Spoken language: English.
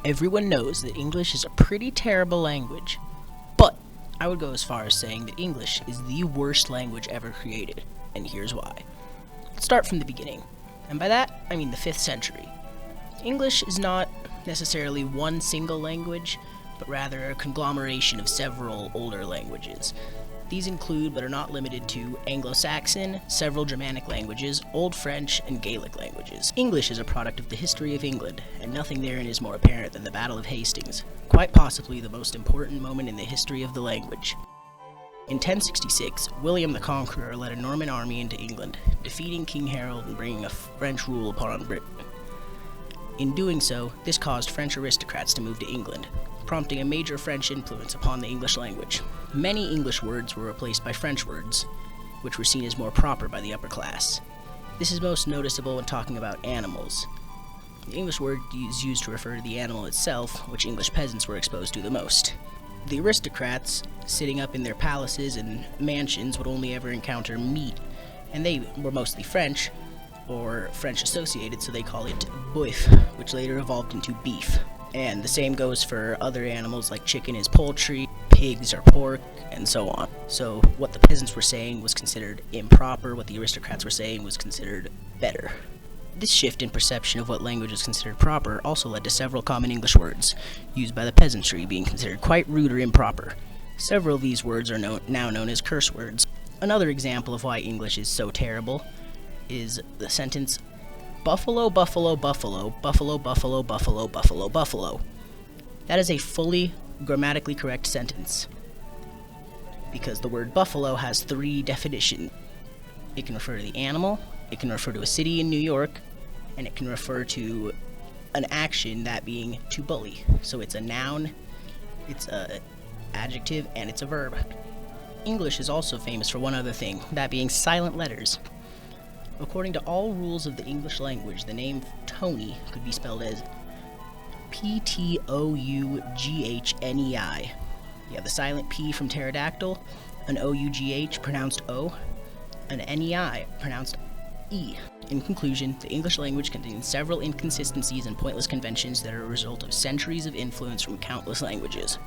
Everyone knows that English is a pretty terrible language, but I would go as far as saying that English is the worst language ever created, and here's why. Let's start from the beginning, and by that, I mean the 5th century. English is not necessarily one single language, but rather a conglomeration of several older languages. These include, but are not limited to, Anglo-Saxon, several Germanic languages, Old French, and Gaelic languages. English is a product of the history of England, and nothing therein is more apparent than the Battle of Hastings, quite possibly the most important moment in the history of the language. In 1066, William the Conqueror led a Norman army into England, defeating King Harold and bringing a French rule upon Britain. In doing so, this caused French aristocrats to move to England, prompting a major French influence upon the English language. Many English words were replaced by French words, which were seen as more proper by the upper class. This is most noticeable when talking about animals. The English word is used to refer to the animal itself, which English peasants were exposed to the most. The aristocrats, sitting up in their palaces and mansions, would only ever encounter meat, and they were mostly French, or French associated, so they call it boeuf, which later evolved into beef. And the same goes for other animals like chicken is poultry, pigs are pork, and so on. So what the peasants were saying was considered improper, what the aristocrats were saying was considered better. This shift in perception of what language is considered proper also led to several common English words, used by the peasantry, being considered quite rude or improper. Several of these words are now known as curse words. Another example of why English is so terrible is the sentence, buffalo, buffalo, buffalo, buffalo, buffalo, buffalo, buffalo, buffalo. That is a fully grammatically correct sentence, because the word buffalo has 3 definitions. It can refer to the animal, it can refer to a city in New York, and it can refer to an action, that being to bully. So it's a noun, it's an adjective, and it's a verb. English is also famous for one other thing, that being silent letters. According to all rules of the English language, the name Tony could be spelled as P-T-O-U-G-H-N-E-I. You have the silent P from pterodactyl, an O-U-G-H pronounced O, an N-E-I pronounced E. In conclusion, the English language contains several inconsistencies and pointless conventions that are a result of centuries of influence from countless languages.